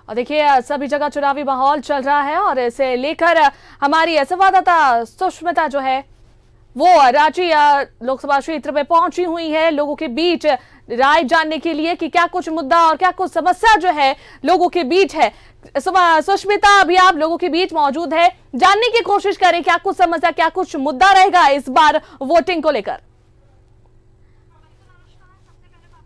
और देखिए सभी जगह चुनावी माहौल चल रहा है और इसे लेकर हमारी संवाददाता सुष्मिता जो है वो रांची लोकसभा क्षेत्र में पहुंची हुई है लोगों के बीच राय जानने के लिए कि क्या कुछ मुद्दा और क्या कुछ समस्या जो है लोगों के बीच है। सुष्मिता अभी आप लोगों के बीच मौजूद है, जानने की कोशिश करें क्या कुछ समस्या क्या कुछ मुद्दा रहेगा इस बार वोटिंग को लेकर।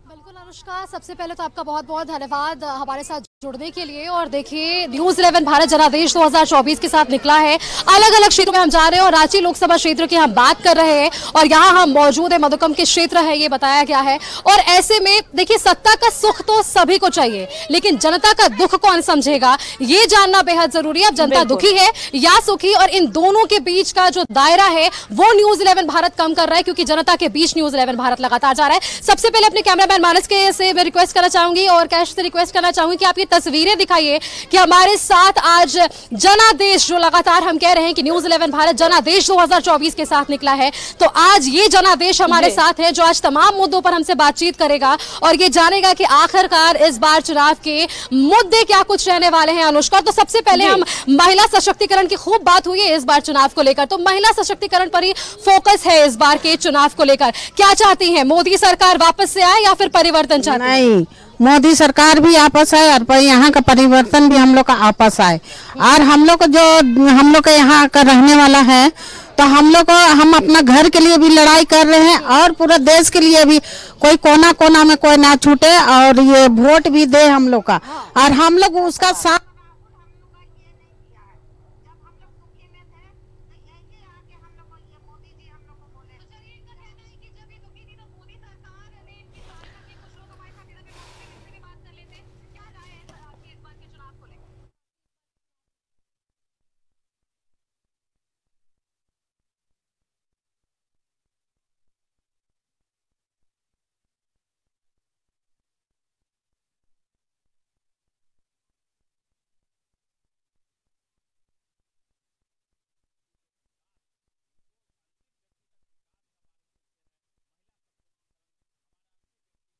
बिल्कुल अनुष्का, सबसे पहले तो आपका बहुत बहुत धन्यवाद हमारे साथ जुड़ने के लिए। और देखिए न्यूज़ 11 भारत जनादेश 2024 के साथ निकला है। अलग अलग क्षेत्रों में हम जा रहे हैं और रांची लोकसभा क्षेत्र की हम बात कर रहे हैं और यहाँ हम मौजूद है, मधुकम के क्षेत्र है ये बताया गया है। और ऐसे में देखिए सत्ता का सुख तो सभी को चाहिए लेकिन जनता का दुख कौन समझेगा ये जानना बेहद जरूरी है। अब जनता दुखी है या सुखी, और इन दोनों के बीच का जो दायरा है वो न्यूज़ 11 भारत कम कर रहा है क्योंकि जनता के बीच न्यूज़ 11 भारत लगातार जा रहा है। सबसे पहले अपने कैमरामैन मानस के से मैं रिक्वेस्ट करना चाहूंगी और कैश से रिक्वेस्ट करना चाहूंगी कि आप ये तस्वीरें दिखाइए कि हमारे साथ आज जनादेश जो लगातार हम कह रहे हैं कि न्यूज़ 11 भारत जनादेश 2024 के साथ निकला है, तो आज ये जनादेश हमारे साथ है जो आज तमाम मुद्दों पर हमसे बातचीत करेगा और ये जानेगा कि आखिरकार इस बार चुनाव के मुद्दे क्या कुछ रहने वाले हैं। अनुष्का, तो सबसे पहले हम महिला सशक्तिकरण की खूब बात हुई है इस बार चुनाव को लेकर, तो महिला सशक्तिकरण पर ही फोकस है इस बार के चुनाव को लेकर। क्या चाहती है, मोदी सरकार वापस से आए या फिर परिवर्तन चाहती है? नहीं, मोदी सरकार भी आपस आए और यहाँ का परिवर्तन भी हम लोग का आपस आए। और हम लोग जो हम लोग का यहाँ का रहने वाला है तो हम अपना घर के लिए भी लड़ाई कर रहे हैं और पूरा देश के लिए भी कोई कोना कोना में कोई ना छूटे और ये वोट भी दे हम लोग का, और हम लोग उसका साथ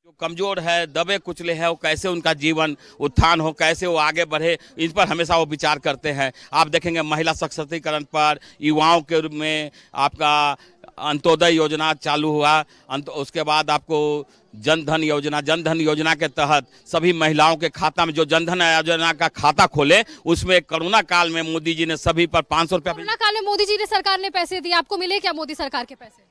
जो कमजोर है, दबे कुचले है, वो कैसे उनका जीवन उत्थान हो, कैसे वो आगे बढ़े, इन पर हमेशा वो विचार करते हैं। आप देखेंगे महिला सशक्तिकरण पर, युवाओं के रूप में आपका अंत्योदय योजना चालू हुआ, उसके बाद आपको जनधन योजना के तहत सभी महिलाओं के खाता में जो जनधन योजना का खाता खोले, उसमें कोरोना काल में मोदी जी ने सभी पर 500 रुपया। कोरोना काल में मोदी जी ने सरकार ने पैसे दिए, आपको मिले क्या मोदी सरकार के पैसे?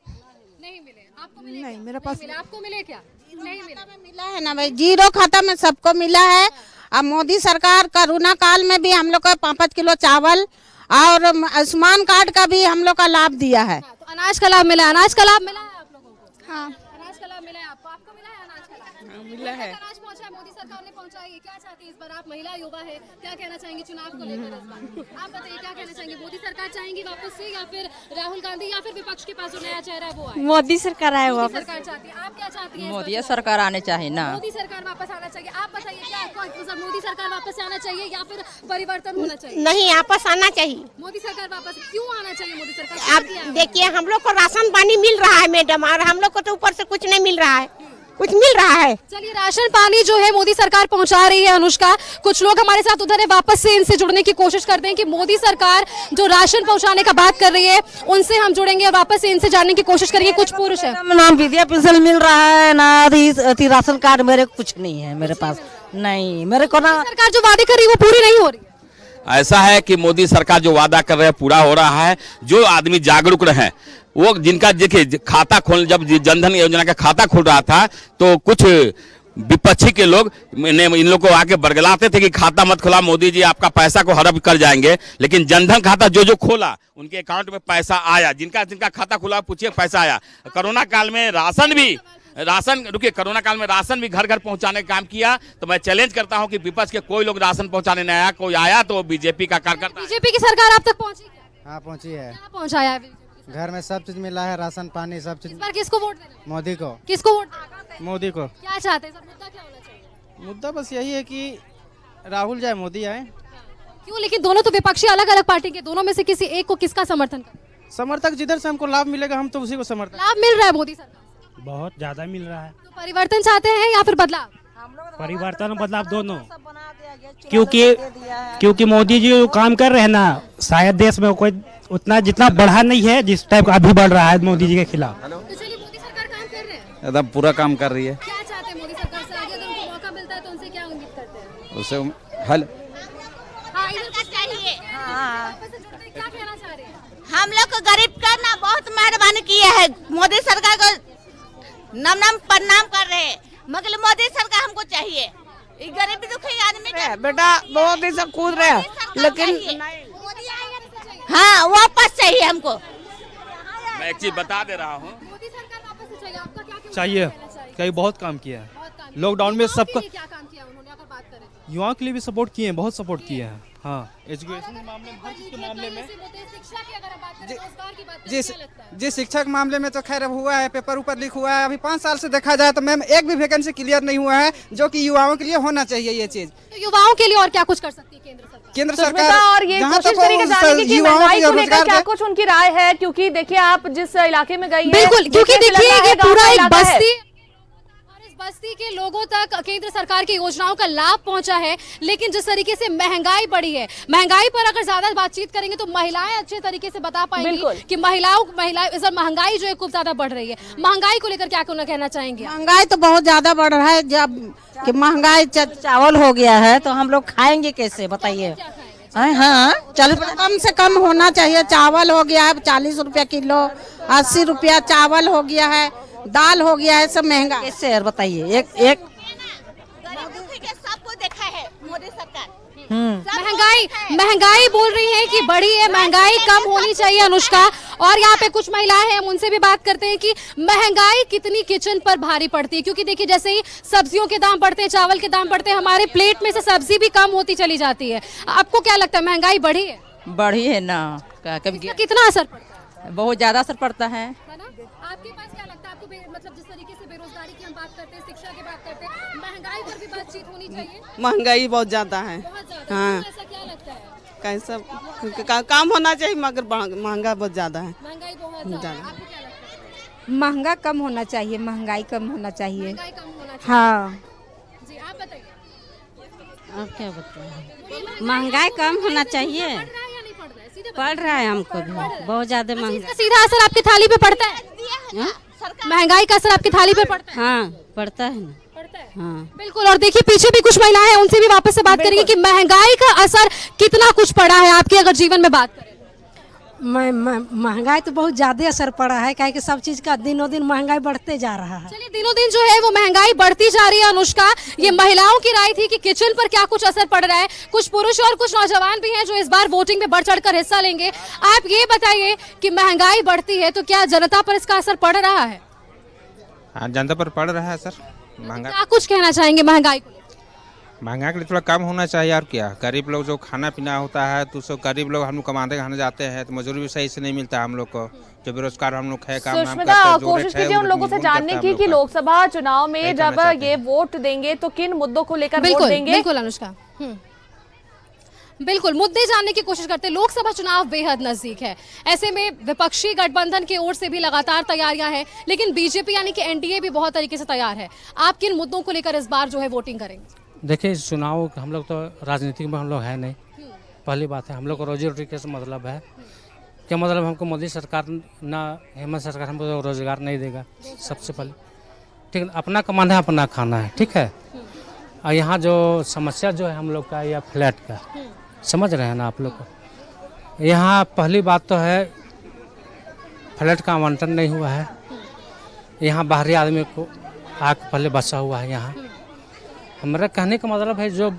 नहीं मिले। आपको मिले? नहीं, मेरे पास मिले। आपको मिले क्या? नहीं मिला है ना भाई, जीरो खाता में सबको मिला है। अब मोदी सरकार कोरोना काल में भी हम लोग को 5-5 किलो चावल और आयुष्मान कार्ड का भी हम लोग का लाभ दिया है। तो अनाज का लाभ मिला है? अनाज का लाभ मिला है आप लोगों को? हाँ, अनाज का लाभ मिला है आपको? आपको मिला है अनाज का लाभ? मिला है। अनाज पहुंचा है, मोदी सरकार ने पहुंचाई। क्या चाहती है इस बार आप, महिला युवा है, क्या कहना चाहेंगे चुनाव को लेकर इस बार? आप बताइए क्या कहना चाहेंगे, मोदी सरकार चाहेंगी वापस से या फिर राहुल गांधी या फिर विपक्ष के पास जो नया चेहरा है वो आए? मोदी सरकार आए वापस। सरकार चाहती है। आप क्या चाहती है? मोदी सरकार आने चाहिए ना। मोदी सरकार वापस आना चाहिए। आप बताइए क्या मोदी सरकार वापस आना चाहिए या फिर परिवर्तन होना चाहिए? नहीं, वापस आना चाहिए। मोदी सरकार वापस क्यों आना चाहिए? मोदी सरकार आप देखिए हम लोग को राशन पानी मिल रहा है मैडम, और हम लोग को तो ऊपर से कुछ नहीं मिल रहा है, कुछ मिल रहा है। चलिए, राशन पानी जो है मोदी सरकार पहुंचा रही है। अनुष्का, कुछ लोग हमारे साथ उधर है, वापस से इनसे जुड़ने की कोशिश करते हैं कि मोदी सरकार जो राशन पहुंचाने का बात कर रही है उनसे हम जुड़ेंगे और वापस से इनसे जानने की कोशिश करेंगे। कुछ पुरुष है, नाम विद्या पेंशन मिल रहा है ना, राशन कार्ड मेरे कुछ नहीं है मेरे पास। नहीं, मेरे को ना सरकार जो वादे कर रही है वो पूरी नहीं हो रही है। ऐसा है कि मोदी सरकार जो वादा कर रहे हैं पूरा हो रहा है। जो आदमी जागरूक रहे, वो जिनका देखिए खाता खोल, जब जनधन योजना का खाता खुल रहा था तो कुछ विपक्षी के लोग इन लोग को आके बरगलाते थे कि खाता मत खोला, मोदी जी आपका पैसा को हड़प कर जाएंगे। लेकिन जनधन खाता जो खोला उनके अकाउंट में पैसा आया, जिनका खाता खुला पूछिए पैसा आया। कोरोना काल में कोरोना काल में राशन भी घर घर पहुंचाने का काम किया। तो मैं चैलेंज करता हूं कि विपक्ष के कोई लोग राशन पहुंचाने नहीं आया, कोई आया तो बीजेपी का कार्यकर्ता। बीजेपी की सरकार आप तक पहुंची? हाँ पहुंची है। क्या पहुंचाया? घर में सब चीज मिला है, राशन पानी सब चीज। इस बार किसको वोट देना? मोदी को। किसको वोट देना? मोदी को। क्या चाहते हैं? मुद्दा क्या होना चाहिए? मुद्दा बस यही है कि राहुल जाए मोदी आए। क्यों? लेकिन दोनों तो विपक्षी अलग अलग पार्टी के, दोनों में से किसी एक को किसका समर्थन? समर्थक जिधर से हमको लाभ मिलेगा हम तो उसी को समर्थन। लाभ मिल रहा है मोदी सरकार से? बहुत ज्यादा मिल रहा है। तो परिवर्तन चाहते हैं या फिर बदलाव? परिवर्तन बदलाव दोनों, क्योंकि मोदी जी जो काम कर रहे हैं ना, शायद देश में कोई उतना जितना बढ़ा नहीं है जिस टाइप का अभी बढ़ रहा है मोदी जी के खिलाफ। तो चलिए, मोदी सरकार काम कर रहे हैं, एकदम पूरा काम कर रही है। क्या चाहते हैं मोदी सरकार से? आगे अगर उनको मौका मिलता है तो उनसे क्या उम्मीद करते हैं? उससे हल चाहिए। क्या कहना चाह रहे हैं? हम लोग को गरीब का ना बहुत मेहरबानी किया है, मोदी सरकार को नम नम प्रणाम कर रहे हैं, मगर मोदी सरकार हमको चाहिए। गरीब दुखी आदमी बेटा बहुत दिन से कूद रहे हैं, लेकिन हाँ वापस चाहिए हमको। मैं एक चीज बता दे रहा हूँ, मोदी सरकार वापस से चाहिए। आपका क्या चाहिए, कई बहुत काम किया है लॉकडाउन में सबका। क्या काम किया उन्होंने, अगर बात करें तो? युवाओं के लिए भी सपोर्ट किए हैं, बहुत सपोर्ट किए हैं। हाँ, एजुकेशन के मामले में, हर चीज के मामले में। शिक्षा की अगर बात करें, रोजगार की बात करें, जी क्या लगता है? जी, शिक्षा के मामले में तो खैर हुआ है, पेपर ऊपर लीक हुआ है। अभी 5 साल से देखा जाए तो मैम एक भी वैकेंसी क्लियर नहीं हुआ है, जो कि युवाओं के लिए होना चाहिए ये चीज। तो युवाओं के लिए और क्या कुछ कर सकती है केंद्र सरकार? केंद्र सुष्मिता, सरकार और ये कोशिश करेगी जानने की कि महंगाई को लेकर क्या कुछ उनकी राय है, क्योंकि देखिए आप जिस इलाके में गई हैं, बिल्कुल, क्योंकि देखिए ये पूरा एक बस्ती, है। और इस बस्ती के लोगों तक केंद्र सरकार की योजनाओं का लाभ पहुंचा है, लेकिन जिस तरीके से महंगाई बढ़ी है, महंगाई पर अगर ज्यादा बातचीत करेंगे तो महिलाएं अच्छे तरीके से बता पाएंगी कि महिलाएं इस महंगाई जो है खूब ज्यादा बढ़ रही है। महंगाई को लेकर क्या कहना चाहेंगे? महंगाई तो बहुत ज्यादा बढ़ रहा है, जब कि महंगाई चावल हो गया है तो हम लोग खाएंगे कैसे बताइए? हाँ, चल कम से कम होना चाहिए। चावल हो गया है 40 रुपया किलो, 80 रुपया चावल हो गया है, दाल हो गया है, सब महंगा कैसे यार बताइए? एक सबको देखा है मोदी सरकार। महंगाई बोल रही है कि बढ़ी है, महंगाई कम होनी चाहिए अनुष्का। और यहाँ पे कुछ महिलाएं हैं, हम उनसे भी बात करते हैं कि महंगाई कितनी किचन पर भारी पड़ती है, क्योंकि देखिए जैसे ही सब्जियों के दाम बढ़ते हैं, चावल के दाम बढ़ते हैं, हमारे प्लेट में से सब्जी भी कम होती चली जाती है। आपको क्या लगता है, महंगाई बढ़ी है? बढ़ी है ना, कितना असर पड़ता है? बहुत ज्यादा असर पड़ता है। आपके पास क्या लगता है? आपको मतलब जिस तरीके से बेरोजगारी की हम बात करते हैं, शिक्षा की बात करते हैं, महंगाई पर भी बातचीत होनी चाहिए। महंगाई बहुत ज्यादा है, हाँ। ऐसा क्या लगता है? कैसा काम होना चाहिए, मगर महंगा बहुत ज्यादा है। महंगाई बहुत ज्यादा है। आपको क्या लगता है? महंगा कम होना चाहिए, महंगाई कम होना चाहिए। महंगाई कम होना चाहिए। हाँ जी, आप बताइए। आप क्या बताएं? महंगाई कम होना चाहिए। पढ़ रहा है या नहीं पढ़ रहा है? सीधे पढ़ रहा है, हमको भी बहुत ज्यादा महंगा। इसका सीधा असर आपकी थाली पे पड़ता है? महंगाई का असर आपकी थाली पे पड़ता है? हाँ, पड़ता है ना। हाँ, बिल्कुल। और देखिए पीछे भी कुछ महिलाएं हैं, उनसे भी वापस से बात करेंगे कि महंगाई का असर कितना कुछ पड़ा है आपके अगर जीवन में बात करें। महंगाई तो बहुत ज्यादा असर पड़ा है, काहे कि सब चीज का दिनों दिन महंगाई बढ़ते जा रहा है। चलिए, दिनों दिन जो है वो महंगाई बढ़ती जा रही है अनुष्का। ये महिलाओं की राय थी कि किचन पर क्या कुछ असर पड़ रहा है। कुछ पुरुष और कुछ नौजवान भी हैं जो इस बार वोटिंग में बढ़ चढ़कर हिस्सा लेंगे। आप ये बताइए कि महंगाई बढ़ती है तो क्या जनता पर इसका असर पड़ रहा है? हाँ, जनता पर पड़ रहा है सर। महंगा क्या कुछ कहना चाहेंगे महंगाई को? महंगाई के लिए थोड़ा कम होना चाहिए, और क्या। गरीब लोग जो खाना पीना होता है तो सब गरीब लोग हम लोग कमाने खाने जाते हैं तो मजदूरी भी सही से नहीं मिलता हम लोग को, जो बेरोजगार हम लोग है काम नाम करते हैं। कोशिश कीजिए उन लोगों से जानने की कि लोकसभा चुनाव में जब ये वोट देंगे तो किन मुद्दों को लेकर वोट देंगे। बिल्कुल अनुष्का, बिल्कुल मुद्दे जानने की कोशिश करते हैं। लोकसभा चुनाव बेहद नजदीक है, ऐसे में विपक्षी गठबंधन की ओर से भी लगातार तैयारियां हैं, लेकिन बीजेपी यानी कि एनडीए भी बहुत तरीके से तैयार है। आप किन मुद्दों को लेकर इस बार जो है वोटिंग करेंगे? देखिए, इस चुनाव हम लोग तो राजनीति में हम लोग है नहीं। पहली बात है, हम लोग को रोजी रोटी के मतलब है क्या, मतलब हमको मोदी सरकार ना हेमंत सरकार हमको रोजगार नहीं देगा सबसे पहले, ठीक है। अपना कमाना है, अपना खाना है, ठीक है। और यहाँ जो समस्या जो है हम लोग का, या फ्लैट का, समझ रहे हैं ना आप लोग को। यहाँ पहली बात तो है फ्लैट का आवंटन नहीं हुआ है। यहाँ बाहरी आदमी को आग पहले बसा हुआ है। यहाँ हमारा कहने का मतलब है, जो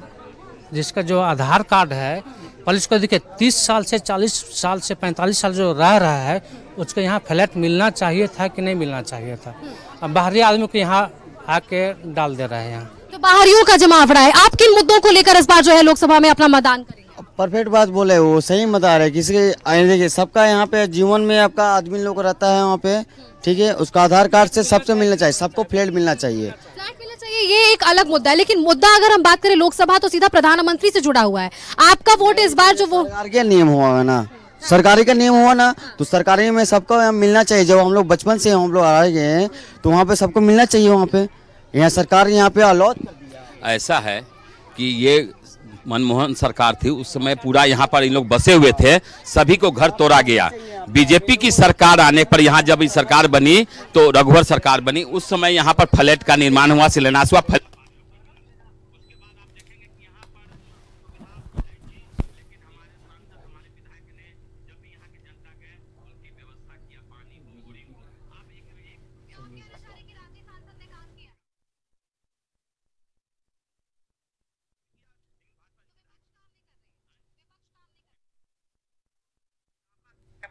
जिसका जो आधार कार्ड है पहले उसको देखिए 30 साल से 40 साल से 45 साल जो रह रहा है उसको यहाँ फ्लैट मिलना चाहिए था कि नहीं मिलना चाहिए था। अब बाहरी आदमी को यहाँ आके डाल दे रहे हैं। यहाँ तो बाहरियों का जमावड़ा है। आप किन मुद्दों को लेकर इस बार जो है लोकसभा में अपना मतदान करेंगे? परफेक्ट बात बोले, वो सही मता रहे। किसी देखिए सबका यहाँ पे जीवन में आपका आदमी लोग रहता है वहाँ पे, ठीक है। उसका आधार कार्ड से सबसे मिलना चाहिए, सबको फ्लैट मिलना चाहिए। फ्लैट मिलना चाहिए, ये एक अलग मुद्दा है, लेकिन मुद्दा अगर हम बात करें लोकसभा तो सीधा प्रधानमंत्री से जुड़ा हुआ है। आपका वोट इस बार जो वो सरकार के नियम हुआ है ना, सरकारी का नियम हुआ ना, तो सरकारी में सबको मिलना चाहिए। जब हम लोग बचपन से हम लोग आए गए तो वहाँ पे सबको मिलना चाहिए। वहाँ पे यहाँ सरकार यहाँ पे अलॉट कर दिया, ऐसा है कि ये मनमोहन सरकार थी उस समय पूरा यहाँ पर इन लोग बसे हुए थे, सभी को घर तोड़ा गया। बीजेपी की सरकार आने पर यहाँ जब सरकार बनी तो रघुवर सरकार बनी, उस समय यहाँ पर फ्लैट का निर्माण हुआ, शिलान्यास हुआ।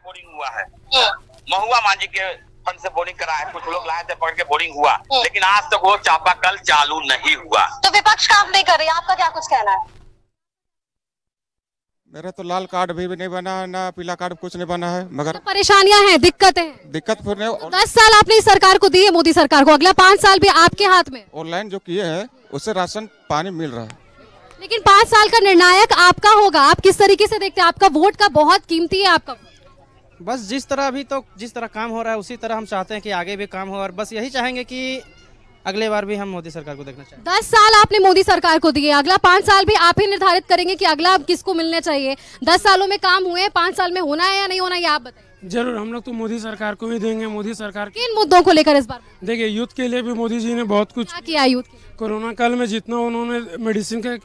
बोरिंग हुआ है, महुआ मांझी के फंड से बोरिंग करा है, कुछ लोग लाए थे पकड़ के बोरिंग हुआ, लेकिन आज तक वो चापाकल चालू नहीं हुआ। तो विपक्ष काम नहीं कर रही, आपका क्या कुछ कहना है? मेरा तो लाल कार्ड भी नहीं बना है, ना पीला कार्ड, कुछ नहीं बना है। मगर तो परेशानियां हैं, दिक्कत फिर 10 साल आपने इस सरकार को दी है, मोदी सरकार को, अगला 5 साल भी आपके हाथ में। ऑनलाइन जो किए हैं उससे राशन पानी मिल रहा है, लेकिन 5 साल का निर्णायक आपका होगा। आप किस तरीके से देखते हैं? आपका वोट का बहुत कीमती है आपका। बस जिस तरह अभी तो जिस तरह काम हो रहा है उसी तरह हम चाहते हैं कि आगे भी काम हो, और बस यही चाहेंगे कि अगले बार भी हम मोदी सरकार को देखना चाहिए। 10 साल आपने मोदी सरकार को दिए, अगला 5 साल भी आप ही निर्धारित करेंगे कि अगला किसको मिलने चाहिए। 10 सालों में काम हुए, 5 साल में होना है या नहीं होना, ये आप बताइए। जरूर हम लोग तो मोदी सरकार को ही देंगे। मोदी सरकार किन मुद्दों को लेकर इस बार? देखिए, यूथ के लिए भी मोदी जी ने बहुत कुछ किया। यूथ कोरोना काल में जितना उन्होंने मेडिसिन का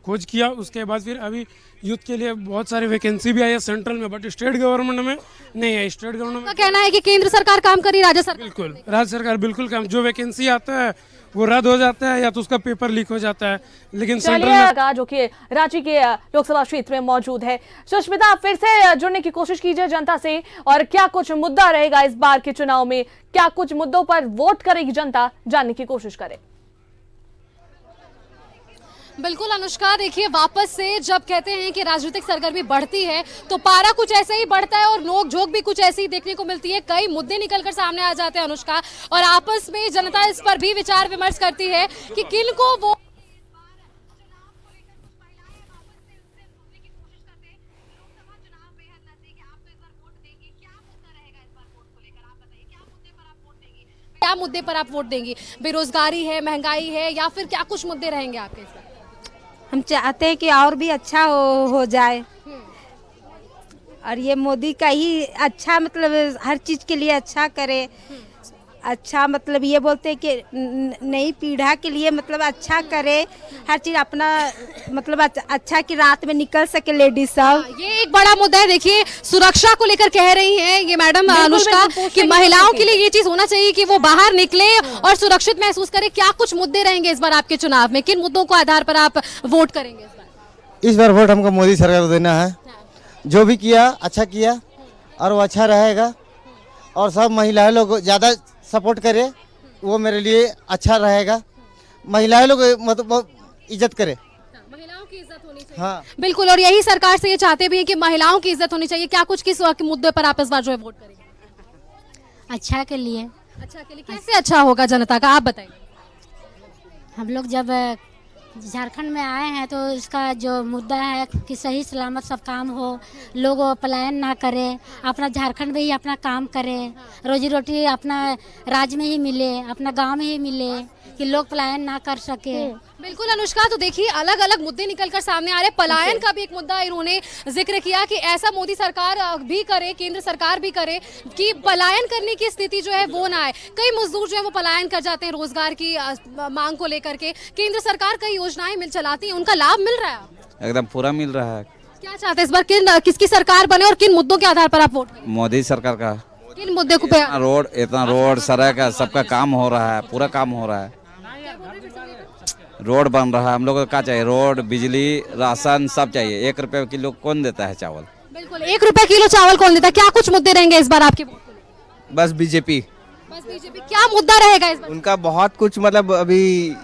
खोज किया, उसके बाद फिर अभी यूथ के लिए बहुत सारी वैकेंसी भी आई है सेंट्रल में, बट स्टेट गवर्नमेंट में नहीं है। स्टेट गवर्नमेंट का कहना है कि केंद्र सरकार काम करी, राज्य सरकार बिल्कुल, राज्य सरकार बिल्कुल काम। जो वैकेंसी आता है वो रद्द हो जाता है या तो उसका पेपर लीक हो जाता है, लेकिन सेंट्रल में जो कि रांची के लोकसभा क्षेत्र में मौजूद है। सुष्मिता, आप फिर से जुड़ने की कोशिश कीजिए जनता से, और क्या कुछ मुद्दा रहेगा इस बार के चुनाव में, क्या कुछ मुद्दों पर वोट करेगी जनता, जानने की कोशिश करें। बिल्कुल अनुष्का, देखिए वापस से जब कहते हैं कि राजनीतिक सरगर्मी बढ़ती है तो पारा कुछ ऐसे ही बढ़ता है और नोक झोंक भी कुछ ऐसी ही देखने को मिलती है। कई मुद्दे निकलकर सामने आ जाते हैं अनुष्का, और आपस में जनता इस पर भी विचार विमर्श करती है कि किन को वो क्या मुद्दे पर आप वोट देंगी? बेरोजगारी है, महंगाई है, या फिर क्या कुछ मुद्दे रहेंगे आपके इस बार? हम चाहते हैं कि और भी अच्छा हो जाए, और ये मोदी का ही अच्छा, मतलब हर चीज के लिए अच्छा करे। अच्छा, मतलब ये बोलते हैं कि नई पीढ़ा के लिए मतलब अच्छा करे, हर चीज अपना मतलब अच्छा की रात में निकल सके लेडीज सब। ये एक बड़ा मुद्दा है। देखिए, सुरक्षा को लेकर कह रही हैं ये मैडम अनुष्का कि महिलाओं के लिए ये चीज होना चाहिए कि वो बाहर निकले और सुरक्षित महसूस करे। क्या कुछ मुद्दे रहेंगे इस बार आपके चुनाव में? किन मुद्दों को आधार पर आप वोट करेंगे इस बार? वोट हमको मोदी सरकार को देना है। जो भी किया अच्छा किया, और वो अच्छा रहेगा, और सब महिलाएं लोग ज्यादा सपोर्ट करे, वो मेरे लिए अच्छा रहेगा। महिलाएं लोग मतलब इज्जत करे, महिलाओं की इज्जत होनी चाहिए। हाँ बिल्कुल, और यही सरकार से ये चाहते भी हैं कि महिलाओं की इज्जत होनी चाहिए। क्या कुछ किस मुद्दे पर आप इस बार जो है वोट करेंगे? अच्छा के लिए। अच्छा के लिए कैसे अच्छा होगा जनता का, आप बताइए। हम लोग जब झारखंड में आए हैं तो इसका जो मुद्दा है कि सही सलामत सब काम हो, लोग पलायन ना करें, अपना झारखंड में ही अपना काम करें, रोजी रोटी अपना राज्य में ही मिले, अपना गांव में ही मिले, कि लोग पलायन ना कर सके। बिल्कुल अनुष्का, तो देखिए अलग अलग मुद्दे निकलकर सामने आ रहे। पलायन का भी एक मुद्दा इन्होंने जिक्र किया कि ऐसा मोदी सरकार भी करे, केंद्र सरकार भी करे कि पलायन करने की स्थिति जो है वो ना आए। कई मजदूर जो है वो पलायन कर जाते हैं रोजगार की मांग को लेकर के। केंद्र सरकार कई योजनाएं चलाती है, उनका लाभ मिल रहा है? एकदम पूरा मिल रहा है। क्या चाहते हैं इस बार किसकी सरकार बने और किन मुद्दों के आधार पर आप वोट? मोदी सरकार का। किन मुद्दे को? इतना रोड सड़क का सबका काम हो रहा है, पूरा काम हो रहा है, रोड बन रहा है। हम लोग को क्या चाहिए? रोड, बिजली, राशन सब चाहिए। 1 रुपए किलो कौन देता है चावल? बिल्कुल, 1 रुपए किलो चावल कौन देता है? क्या कुछ मुद्दे रहेंगे इस बार आपके? बस बीजेपी। क्या मुद्दा रहेगा इस बार? उनका बहुत कुछ, मतलब अभी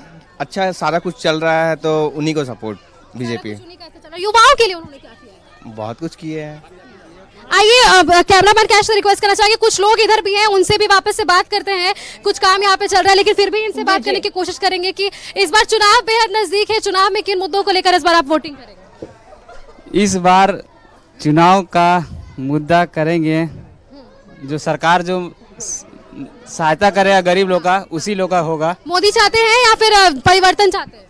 अच्छा सारा कुछ चल रहा है तो उन्हीं को सपोर्ट, बीजेपी। युवाओं के लिए उन्होंने क्या किया? बहुत कुछ किए हैं। आइए कैमरामैन कैश से रिक्वेस्ट करना चाहिए, कुछ लोग इधर भी हैं, उनसे भी वापस से बात करते हैं। कुछ काम यहाँ पे चल रहा है, लेकिन फिर भी इनसे बात करने की कोशिश करेंगे कि इस बार चुनाव बेहद नजदीक है। चुनाव में किन मुद्दों को लेकर इस बार आप वोटिंग करेंगे? इस बार चुनाव का मुद्दा करेंगे जो सरकार जो सहायता करेगा गरीब लोग का, उसी लोग का होगा। मोदी चाहते हैं या फिर परिवर्तन चाहते हैं?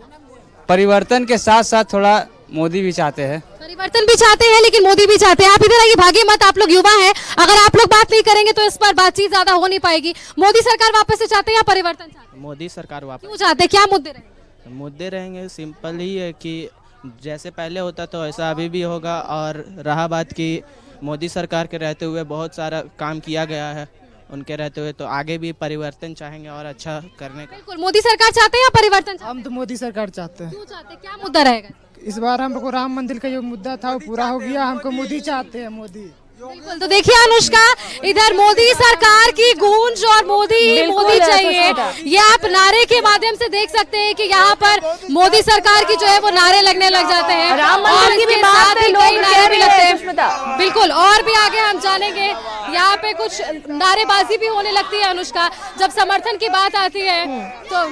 परिवर्तन के साथ साथ थोड़ा मोदी भी चाहते हैं। परिवर्तन भी चाहते हैं लेकिन मोदी भी चाहते हैं। आप इधर आइए, भागे मत, आप लोग युवा हैं। अगर आप लोग बात नहीं करेंगे तो इस पर बातचीत ज्यादा हो नहीं पाएगी। मोदी सरकार वापस से चाहते हैं या परिवर्तन चाहते हैं? मोदी सरकार वापस। क्यों चाहते हैं, क्या मुद्दे रहेंगे? मुद्दे रहेंगे सिंपल ही है कि जैसे पहले होता तो ऐसा अभी भी होगा। और रहा बात कि मोदी सरकार के रहते हुए बहुत सारा काम किया गया है, उनके रहते हुए तो आगे भी परिवर्तन चाहेंगे और अच्छा करने का। बिल्कुल, मोदी सरकार चाहते हैं या परिवर्तन? हम तो मोदी सरकार चाहते हैं। क्यों चाहते हैं, क्या मुद्दा रहेगा? इस बार हम लोग को राम मंदिर का जो मुद्दा था वो पूरा हो गया, हमको मोदी चाहते हैं, मोदी। बिल्कुल, तो देखिए अनुष्का, इधर मोदी सरकार की गूंज और मोदी चाहिए, ये आप नारे के माध्यम से देख सकते हैं कि यहाँ पर मोदी सरकार की जो है वो नारे लगने लग जाते हैं। राम मंदिर की भी बात है, लोग नारे भी लगते हैं। बिल्कुल, और भी आगे हम जानेंगे, यहाँ पे कुछ नारेबाजी भी होने लगती है अनुष्का जब समर्थन की बात आती है, तो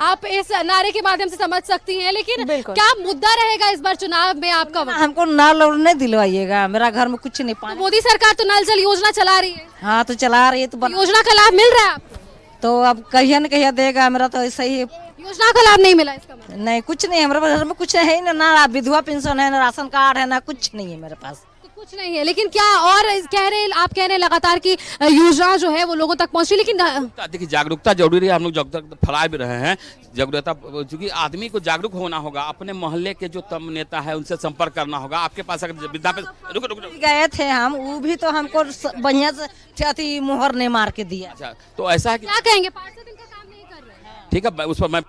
आप इस नारे के माध्यम से समझ सकती हैं। लेकिन क्या मुद्दा रहेगा इस बार चुनाव में आपका? हमको नल और नहीं दिलवाइएगा, मेरा घर में कुछ नहीं पानी। तो मोदी सरकार तो नल जल योजना चला रही है। हाँ तो चला रही है, तो योजना का लाभ मिल रहा है आपको? तो अब कहिया न कहिया देगा, मेरा तो ऐसा ही। योजना का लाभ नहीं मिला इसका मतलब? नहीं, कुछ नहीं, हमारे घर में कुछ है ही ना विधवा पेंशन है, ना राशन कार्ड है, ना कुछ नहीं है मेरे पास। कुछ नहीं है, लेकिन क्या और आप कह रहे हैं लगातार की योजना जो है वो लोगों तक पहुंची, लेकिन देखिए जागरूकता जरूरी है। हम लोग जागरूकता फैला भी रहे हैं, जागरूकता, क्योंकि आदमी को जागरूक होना होगा। अपने मोहल्ले के जो तम नेता है उनसे संपर्क करना होगा। आपके पास अगर वृद्धा पे रुक गए थे हम, वो भी तो हमको बढ़िया से मुहर ने मार के दिया। अच्छा, तो ऐसा है, क्या कहेंगे? 5 दिन का काम नहीं कर रहे हैं। ठीक है, उस पर मैं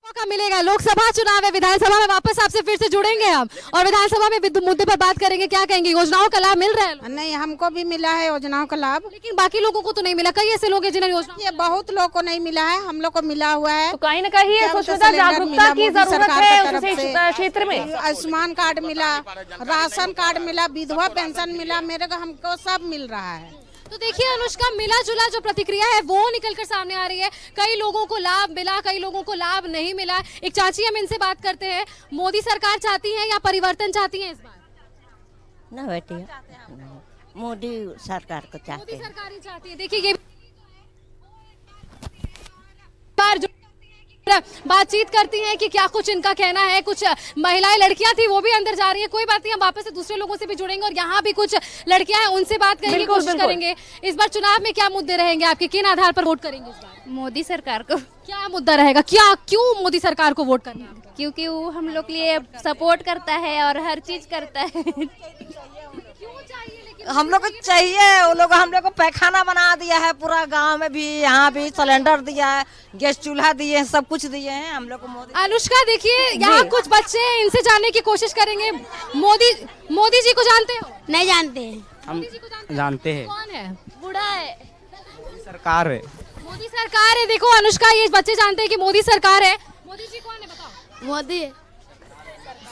मौका मिलेगा। लोकसभा चुनाव है, विधानसभा में वापस आपसे फिर से जुड़ेंगे हम और विधानसभा में मुद्दे पर बात करेंगे। क्या कहेंगे, योजनाओं का लाभ मिल रहा है? नहीं, हमको भी मिला है योजनाओं का लाभ, लेकिन बाकी लोगों को तो नहीं मिला। कई ऐसे लोग हैं जिन्हें योजना, ये बहुत लोग को नहीं मिला है, हम लोग को मिला हुआ है। तो कहीं न कहीं जागरूकता की जरूरत है उस क्षेत्र में। आयुष्मान कार्ड मिला, राशन कार्ड मिला, विधवा पेंशन मिला, मेरे को हमको सब मिल रहा है। तो देखिए अनुष्का, मिला जुला जो प्रतिक्रिया है वो निकलकर सामने आ रही है। कई लोगों को लाभ मिला, कई लोगों को लाभ नहीं मिला। एक चाची, हम इनसे बात करते हैं। मोदी सरकार चाहती है या परिवर्तन चाहती है इस बार? ना बेटी, मोदी सरकार को चाहते हैं। मोदी सरकार ही चाहती है। देखिए ये बार जो बातचीत करती हैं कि क्या कुछ इनका कहना है। कुछ महिलाएं, लड़कियां थी, वो भी अंदर जा रही है। कोई बात नहीं, हम वापस से दूसरे लोगों से भी जुड़ेंगे और यहाँ भी कुछ लड़कियां हैं, उनसे बात करने की कोशिश करेंगे। इस बार चुनाव में क्या मुद्दे रहेंगे आपके, किन आधार पर वोट करेंगे इस बार? मोदी सरकार को। क्या मुद्दा रहेगा, क्यों मोदी सरकार को वोट करना? क्योंकि वो हम लोग के लिए सपोर्ट करता है और हर चीज करता है। हम लोग को चाहिए, वो लोग हम लोग को पैखाना बना दिया है पूरा गांव में भी, यहाँ भी सिलेंडर दिया है, गैस चूल्हा दिए हैं, सब कुछ दिए हैं हम लोग को मोदी। अनुष्का देखिए, यहाँ कुछ बच्चे हैं, इनसे जानने की कोशिश करेंगे। मोदी जी को जानते हो? नहीं जानते हैं। हम जानते हैं। कौन है? बूढ़ा है। सरकार है। मोदी सरकार है। देखो अनुष्का, ये बच्चे जानते हैं कि मोदी सरकार है। मोदी जी कौन है बताओ? मोदी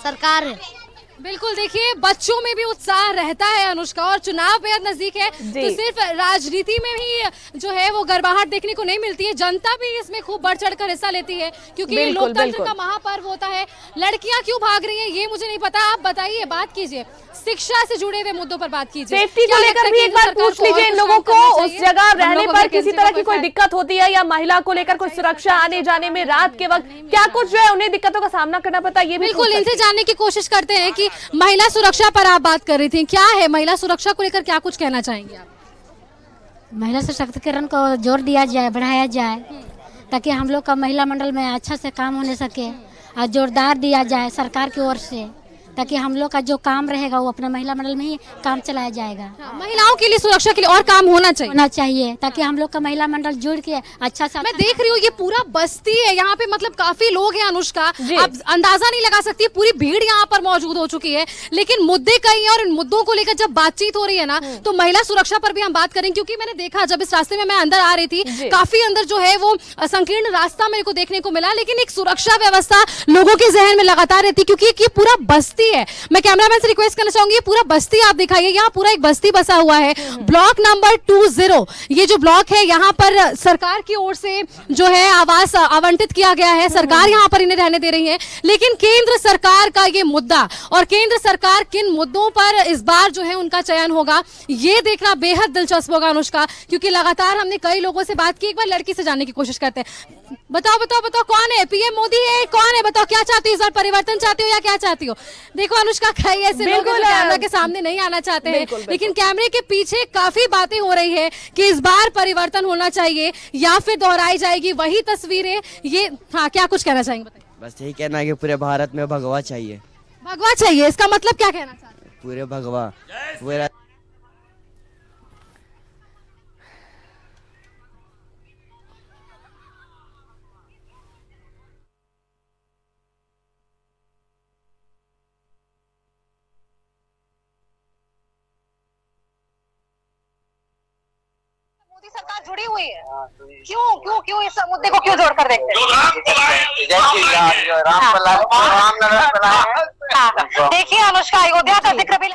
सरकार है। बिल्कुल, देखिए बच्चों में भी उत्साह रहता है अनुष्का, और चुनाव बेहद नजदीक है तो सिर्फ राजनीति में ही जो है वो गर्माहट देखने को नहीं मिलती है, जनता भी इसमें खूब बढ़ चढ़ कर हिस्सा लेती है, क्योंकि ये लोकतंत्र का महापर्व होता है। लड़कियां क्यों भाग रही हैं ये मुझे नहीं पता, आप बताइए, बात कीजिए, शिक्षा से जुड़े हुए मुद्दों पर बात कीजिए। सेफ्टी को लेकर भी एक बार पूछ लीजिए इन लोगों को, उस जगह रहने पर किसी तरह की कोई दिक्कत होती है या महिला को लेकर कोई सुरक्षा आने जाने में रात के वक्त क्या कुछ जो है उन्हें दिक्कतों का सामना करना पड़ता है? ये बिल्कुल इनसे जानने की कोशिश करते हैं कि महिला सुरक्षा पर आप बात कर रही थी, क्या है महिला सुरक्षा को लेकर, क्या कुछ कहना चाहेंगे आप? महिला सशक्तिकरण को जोर दिया जाए, बढ़ाया जाए, ताकि हम लोग का महिला मंडल में अच्छा से काम होने सके और जोरदार दिया जाए सरकार की ओर से, ताकि हम लोग का जो काम रहेगा वो अपना महिला मंडल में ही काम चलाया जाएगा। महिलाओं के लिए सुरक्षा के लिए और काम होना चाहिए ताकि हम लोग का महिला मंडल जुड़ के अच्छा सा। मैं देख रही हूँ ये पूरा बस्ती है, यहाँ पे मतलब काफी लोग हैं अनुष्का, आप अंदाजा नहीं लगा सकती, पूरी भीड़ यहाँ पर मौजूद हो चुकी है। लेकिन मुद्दे कई हैं और इन मुद्दों को लेकर जब बातचीत हो रही है ना, तो महिला सुरक्षा पर भी हम बात करें, क्योंकि मैंने देखा जब इस रास्ते में मैं अंदर आ रही थी, काफी अंदर जो है वो संकीर्ण रास्ता मेरे को देखने को मिला, लेकिन एक सुरक्षा व्यवस्था लोगों के जहन में लगातार रहती, क्योंकि ये पूरा बस्ती ही है। मैं कैमरामैन से रिक्वेस्ट करना चाहूंगी, ये पूरा बस्ती आप दिखाइए, यहाँ पूरा एक बस्ती बसा हुआ है, ब्लॉक नंबर 20। ये जो ब्लॉक है यहाँ पर सरकार की ओर से जो है आवास आवंटित किया गया है, सरकार यहाँ पर इन्हें रहने दे रही है। लेकिन केंद्र सरकार का ये मुद्दा और केंद्र सरकार किन मुद्दों पर इस बार जो है उनका चयन होगा, ये देखना बेहद दिलचस्प होगा अनुष्का, क्योंकि लगातार हमने कई लोगों से बात की। एक बार लड़की से जानने की कोशिश करते हैं। बताओ बताओ बताओ, कौन है पीएम मोदी है, कौन है? बताओ क्या चाहती हो इस बार, परिवर्तन चाहती हो या क्या चाहती हो? देखो अनुष्का, कई ऐसे लोग कैमरा के सामने नहीं आना चाहते हैं, लेकिन कैमरे के पीछे काफी बातें हो रही है कि इस बार परिवर्तन होना चाहिए या फिर दोहराई जाएगी वही तस्वीरें। ये हाँ, क्या कुछ कहना चाहेंगे बताइए। बस यही कहना है कि पूरे भारत में भगवा चाहिए। भगवा चाहिए, इसका मतलब क्या कहना चाहते हैं? पूरे भगवा पूरा। सरकार जुड़ी हुई है, क्यों इस मुद्दे को क्यों जोड़कर देखते हैं? देखिए अनुष्का, अयोध्या का जिक्र भी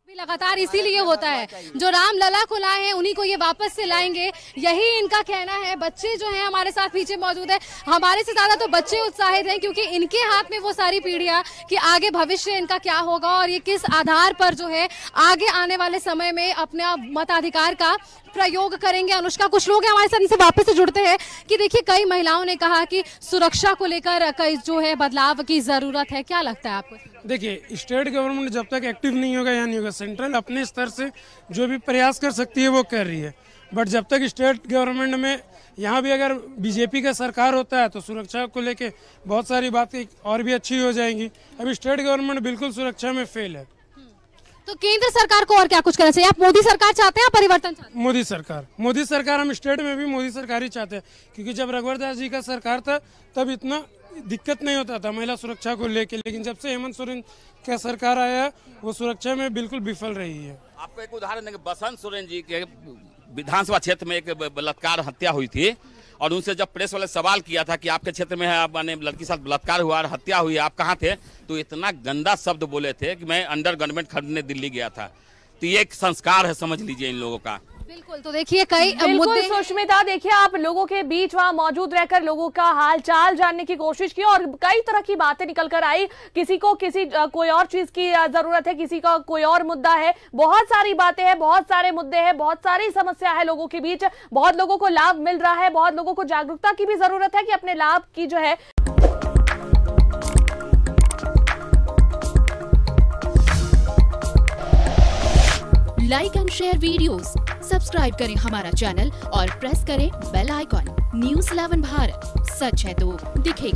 लगातार इसीलिए होता है, जो राम लला को लाए हैं उन्हीं को ये वापस से लाएंगे, यही इनका कहना है। बच्चे जो हैं हमारे साथ पीछे मौजूद है, हमारे से ज्यादा तो बच्चे उत्साहित हैं, क्योंकि इनके हाथ में वो सारी पीढ़ियां कि आगे भविष्य इनका क्या होगा और ये किस आधार पर जो है आगे आने वाले समय में अपने मताधिकार का प्रयोग करेंगे। अनुष्का, कुछ लोग हैं हमारे साथ, इनसे वापस से जुड़ते हैं कि देखिए कई महिलाओं ने कहा कि सुरक्षा को लेकर कई जो है बदलाव की जरूरत है, क्या लगता है आपको? देखिए, स्टेट गवर्नमेंट जब तक एक्टिव नहीं होगा या नहीं होगा, सेंट्रल अपने स्तर से जो भी प्रयास कर सकती है वो कर रही है, बट जब तक स्टेट गवर्नमेंट में यहाँ भी अगर बीजेपी का सरकार होता है तो सुरक्षा को लेके बहुत सारी बातें और भी अच्छी हो जाएंगी। अभी स्टेट गवर्नमेंट बिल्कुल सुरक्षा में फेल है। तो केंद्र सरकार को और क्या कुछ करना चाहिए? आप मोदी सरकार चाहते हैं या परिवर्तन चाहते हैं? मोदी सरकार, हम स्टेट में भी मोदी सरकार ही चाहते हैं, क्योंकि जब रघुवर दास जी का सरकार था तब इतना दिक्कत नहीं होता था महिला सुरक्षा को लेके, लेकिन जब से हेमंत सोरेन का सरकार आया वो सुरक्षा में बिल्कुल विफल रही है। आपको एक उदाहरण देंगे, बसंत सोरेन जी के विधानसभा क्षेत्र में एक बलात्कार हत्या हुई थी और उनसे जब प्रेस वाले सवाल किया था कि आपके क्षेत्र में है माने लड़की साथ बलात्कार हुआ और हत्या हुई, आप कहाँ थे, तो इतना गंदा शब्द बोले थे कि मैं अंडर गारमेंट खरीदने दिल्ली गया था। तो ये एक संस्कार है, समझ लीजिए इन लोगों का। बिल्कुल, तो देखिए कई मुद्दे। सुष्मिता, देखिए आप लोगों के बीच वहां मौजूद रहकर लोगों का हाल चाल जानने की कोशिश की और कई तरह की बातें निकल कर आई। किसी को कोई और चीज की जरूरत है, किसी का कोई और मुद्दा है, बहुत सारी बातें हैं, बहुत सारे मुद्दे हैं, बहुत सारी समस्या है लोगों के बीच। बहुत लोगों को लाभ मिल रहा है, बहुत लोगों को जागरूकता की भी जरूरत है कि अपने लाभ की जो है like and share videos, subscribe करें हमारा चैनल और प्रेस करें बेल आइकॉन। न्यूज़ 11 भारत, सच है तो दिखेगा।